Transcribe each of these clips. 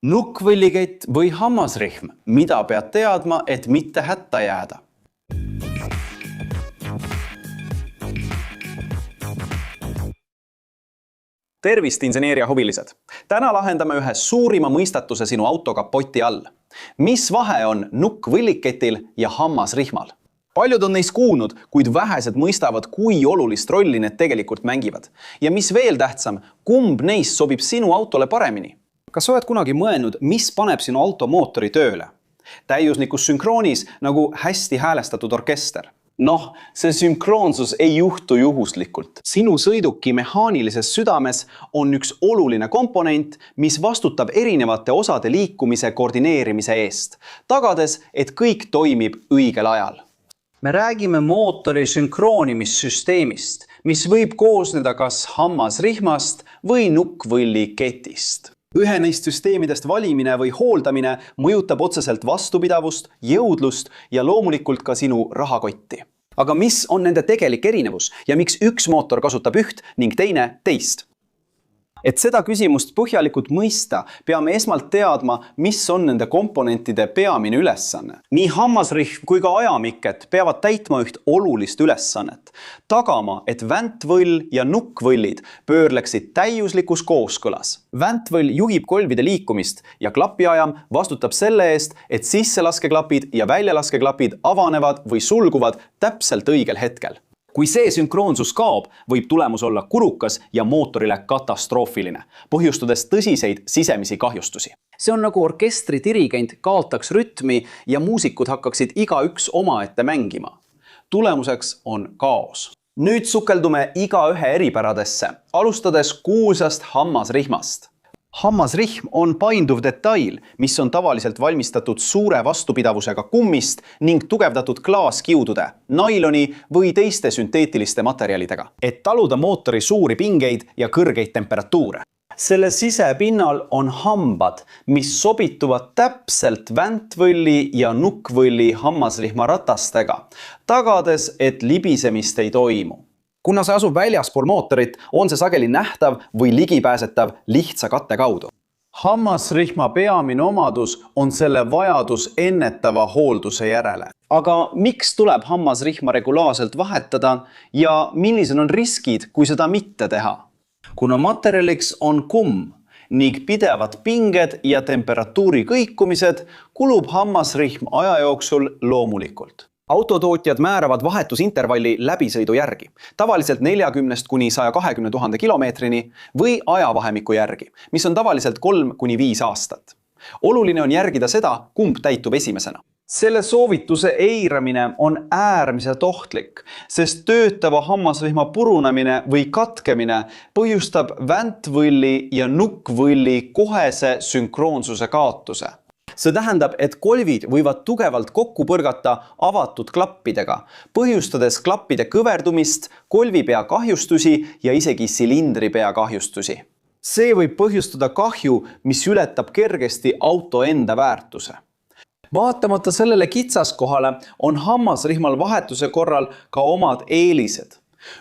Nukkvõllikett või hammasrihm, mida pead teadma, et mitte hätta jääda? Tervist, inseneeria huvilised! Täna lahendame ühe suurima mõistatuse sinu auto kapoti all. Mis vahe on nukkvõlliketil ja hammasrihmal? Paljud on neist kuulnud, kuid vähesed mõistavad, kui olulist rolli need tegelikult mängivad. Ja mis veel tähtsam, kumb neist sobib sinu autole paremini? Kas oled kunagi mõelnud, mis paneb sinu auto mootori tööle? Täiuslikus sünkroonis nagu hästi häälestatud orkester. See sünkroonsus ei juhtu juhuslikult. Sinu sõiduki mehaanilises südames on üks oluline komponent, mis vastutab erinevate osade liikumise koordineerimise eest, tagades, et kõik toimib õigel ajal. Me räägime mootori sünkroonimissüsteemist, mis võib koosneda kas hammasrihmast või nukkvõlliketist. Ühe neist süsteemidest valimine või hooldamine mõjutab otseselt vastupidavust, jõudlust ja loomulikult ka sinu rahakotti. Aga mis on nende tegelik erinevus ja miks üks mootor kasutab üht ning teine teist? Et seda küsimust põhjalikult mõista, peame esmalt teadma, mis on nende komponentide peamine ülesanne. Nii hammasrihm kui ka ajamiket peavad täitma üht olulist ülesannet. Tagama, et väntvõll ja nukkvõllid pöörleksid täiuslikus kooskõlas. Väntvõll juhib kolvide liikumist ja klapiajam vastutab selle eest, et sisselaskeklapid ja väljalaskeklapid avanevad või sulguvad täpselt õigel hetkel. Kui see sünkroonsus kaob, võib tulemus olla kulukas ja mootorile katastroofiline, põhjustades tõsiseid sisemisi kahjustusi. See on nagu orkestri dirigent kaotaks rütmi ja muusikud hakkaksid igaüks omaette mängima. Tulemuseks on kaos. Nüüd sukeldume igaühe eripäradesse, alustades kuulsast hammasrihmast. Hammasrihm on painduv detail, mis on tavaliselt valmistatud suure vastupidavusega kummist ning tugevdatud klaaskiudude, nailoni või teiste sünteetiliste materjalidega, et taluda mootori suuri pingeid ja kõrgeid temperatuure. Selle sisepinnal on hambad, mis sobituvad täpselt väntvõlli ja nukkvõlli hammasrihma ratastega, tagades, et libisemist ei toimu. Kuna see asub väljaspool mootorit, on see sageli nähtav või ligipääsetav lihtsa katte kaudu. Hammasrihma peamine omadus on selle vajadus ennetava hoolduse järele. Aga miks tuleb hammasrihma regulaarselt vahetada ja millised on riskid, kui seda mitte teha? Kuna materjaliks on kumm ning pidevad pinged ja temperatuuri kõikumised, kulub hammasrihm aja jooksul loomulikult. Autotootjad määravad vahetusintervalli läbisõidu järgi, tavaliselt 40 kuni 120 000 kilomeetrini või ajavahemiku järgi, mis on tavaliselt 3 kuni 5 aastat. Oluline on järgida seda, kumb täitub esimesena. Selle soovituse eiramine on äärmiselt ohtlik, sest töötava hammasrihma purunemine või katkemine põhjustab väntvõlli ja nukkvõlli kohese sünkroonsuse kaotuse. See tähendab, et kolvid võivad tugevalt kokku põrgata avatud klappidega, põhjustades klappide kõverdumist, kolvipea kahjustusi ja isegi silindripea kahjustusi. See võib põhjustada kahju, mis ületab kergesti auto enda väärtuse. Vaatamata sellele kitsaskohale on hammasrihmal vahetuse korral ka omad eelised.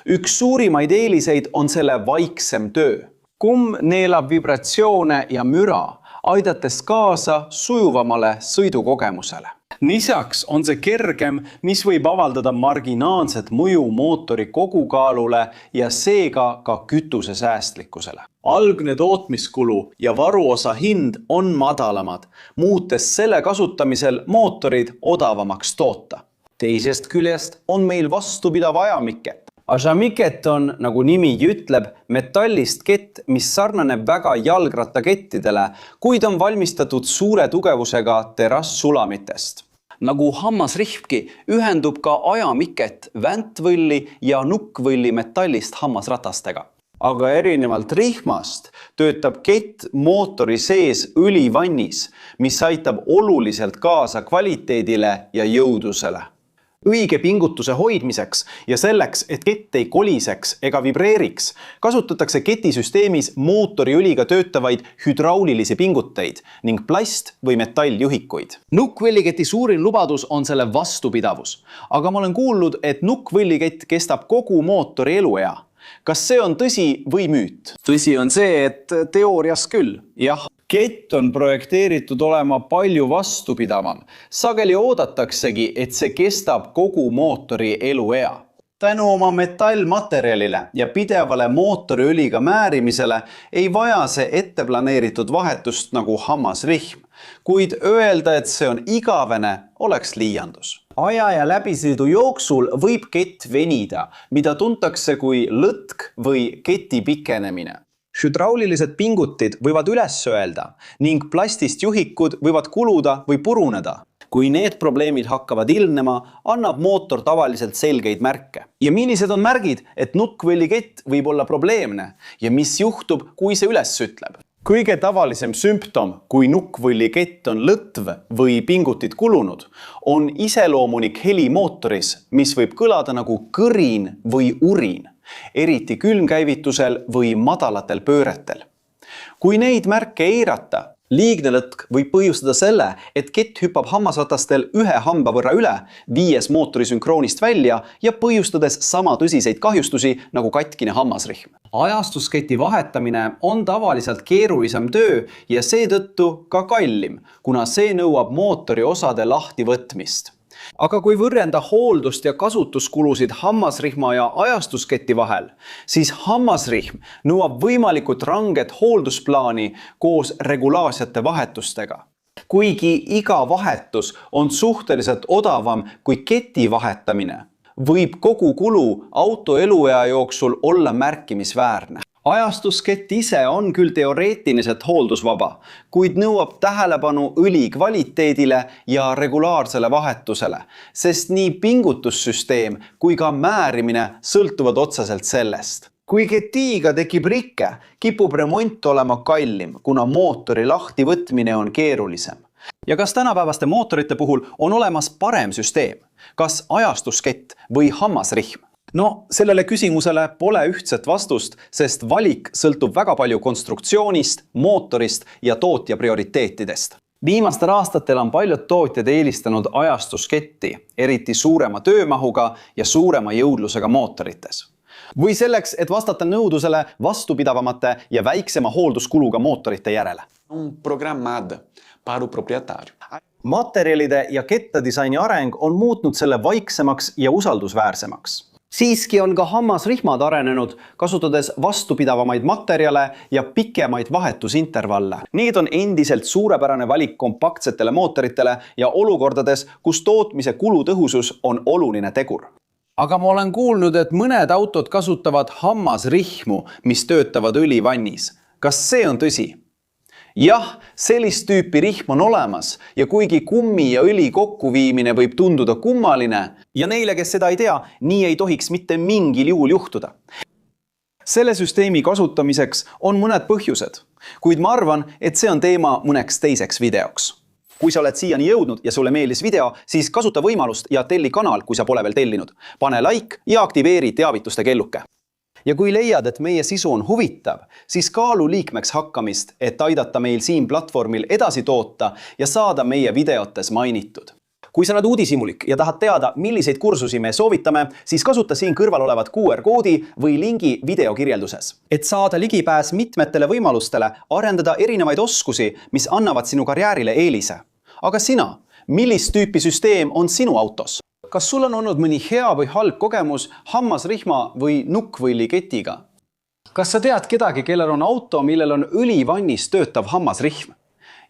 Üks suurimaid eeliseid on selle vaiksem töö. Kumm neelab vibratsioone ja müra, aidates kaasa sujuvamale sõidukogemusele. Lisaks on see kergem, mis võib avaldada marginaalset mõju mootori kogukaalule ja seega ka kütuse säästlikkusele. Algne tootmiskulu ja varuosa hind on madalamad, muutes selle kasutamisel mootorid odavamaks toota. Teisest küljest on meil vastupidav ajamiket. Ajamiket on, nagu nimi ütleb, metallist kett, mis sarnaneb väga jalgrattakettidele, kuid on valmistatud suure tugevusega terassulamitest. Nagu hammasrihmki ühendub ka ajamiket väntvõlli ja nukkvõlli metallist hammasratastega. Aga erinevalt rihmast töötab kett mootori sees õlivannis, mis aitab oluliselt kaasa kvaliteedile ja jõudlusele. Õige pingutuse hoidmiseks ja selleks, et kett ei koliseks ega vibreeriks, kasutatakse ketisüsteemis mootoriõliga töötavaid hydraulilisi pinguteid ning plast- või metalljuhikuid. Nukkvõlliketi suurin lubadus on selle vastupidavus, aga ma olen kuulnud, et nukkvõllikett kestab kogu mootori eluea. Kas see on tõsi või müüt? Tõsi on see, et teoorias küll, jah. Kett on projekteeritud olema palju vastupidavam. Sageli oodataksegi, et see kestab kogu mootori eluea. Tänu oma metallmaterjalile ja pidevale mootoriõliga määrimisele ei vaja see etteplaneeritud vahetust nagu hammasrihm, kuid öelda, et see on igavene, oleks liiandus. Aja ja läbisõidu jooksul võib kett venida, mida tuntakse kui lõtk või keti pikenemine. Hüdraulilised pingutid võivad üles öelda ning plastist juhikud võivad kuluda või puruneda. Kui need probleemid hakkavad ilmnema, annab mootor tavaliselt selgeid märke. Ja millised on märgid, et nukkvõllikett võib olla probleemne ja mis juhtub, kui see üles ütleb? Kõige tavalisem sümptom, kui nukkvõllikett on lõtv või pingutid kulunud, on iseloomulik heli mootoris, mis võib kõlada nagu kõrin või urin, eriti külmkäivitusel või madalatel pööretel. Kui neid märke eirata, liigne lõtk võib põhjustada selle, et kett hüppab hammasratastel ühe hamba võrra üle, viies mootori sünkroonist välja ja põhjustades sama tõsiseid kahjustusi nagu katkine hammasrihm. Ajastusketi vahetamine on tavaliselt keerulisem töö ja seetõttu ka kallim, kuna see nõuab mootori osade lahtivõtmist. Aga kui võrrenda hooldust ja kasutuskulusid hammasrihma ja ajastusketi vahel, siis hammasrihm nõuab võimalikult ranget hooldusplaani koos regulaarsete vahetustega. Kuigi iga vahetus on suhteliselt odavam kui keti vahetamine, võib kogu kulu auto eluea jooksul olla märkimisväärne. Ajastuskett ise on küll teoreetiliselt hooldusvaba, kuid nõuab tähelepanu õli kvaliteedile ja regulaarsele vahetusele, sest nii pingutussüsteem kui ka määrimine sõltuvad otseselt sellest. Kui ketiga tekib rike, kipub remont olema kallim, kuna mootori lahtivõtmine on keerulisem. Ja kas tänapäevaste mootorite puhul on olemas parem süsteem? Kas ajastuskett või hammasrihm? No, sellele küsimusele pole ühtset vastust, sest valik sõltub väga palju konstruktsioonist, mootorist ja tootja prioriteetidest. Viimastel aastatel on paljud tootjad eelistanud ajastusketti, eriti suurema töömahuga ja suurema jõudlusega mootorites. Või selleks, et vastata nõudlusele vastupidavamate ja väiksema hoolduskuluga mootorite järele. Materjalide ja kettadisaini areng on muutnud selle vaiksemaks ja usaldusväärsemaks. Siiski on ka hammasrihmad arenenud, kasutades vastupidavamaid materjale ja pikemaid vahetusintervalle. Need on endiselt suurepärane valik kompaktsetele mootoritele ja olukordades, kus tootmise kulutõhusus on oluline tegur. Aga ma olen kuulnud, et mõned autod kasutavad hammasrihmu, mis töötavad õlivannis. Kas see on tõsi? Jah, sellist tüüpi rihm on olemas ja kuigi kummi ja õli kokkuviimine võib tunduda kummaline ja neile, kes seda ei tea, nii ei tohiks mitte mingil juhul juhtuda. Selle süsteemi kasutamiseks on mõned põhjused, kuid ma arvan, et see on teema mõneks teiseks videoks. Kui sa oled siiani jõudnud ja sulle meeldis video, siis kasuta võimalust ja telli kanal, kui sa pole veel tellinud. Pane like ja aktiveeri teavituste kelluke. Ja kui leiad, et meie sisu on huvitav, siis kaalu liikmeks hakkamist, et aidata meil siin platvormil edasi toota ja saada meie videotes mainitud. Kui sa oled uudishimulik ja tahad teada, milliseid kursusi me soovitame, siis kasuta siin kõrval olevat QR-koodi või lingi videokirjelduses. Et saada ligipääs mitmetele võimalustele, arendada erinevaid oskusi, mis annavad sinu karjäärile eelise. Aga sina, millist tüüpi süsteem on sinu autos? Kas sul on olnud mõni hea või halb kogemus hammasrihma või nukkvõlliketiga? Kas sa tead kedagi, kellel on auto, millel on õlivannis töötav hammasrihm?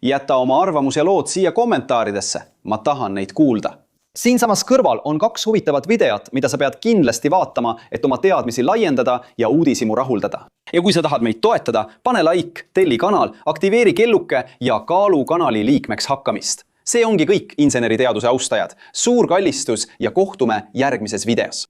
Jäta oma arvamus ja lood siia kommentaaridesse. Ma tahan neid kuulda. Siinsamas kõrval on 2 huvitavat videot, mida sa pead kindlasti vaatama, et oma teadmisi laiendada ja uudishimu rahuldada. Ja kui sa tahad meid toetada, pane like, telli kanal, aktiveeri kelluke ja kaalu kanali liikmeks hakkamist. See ongi kõik inseneriteaduse austajad. Suur kallistus ja kohtume järgmises videos.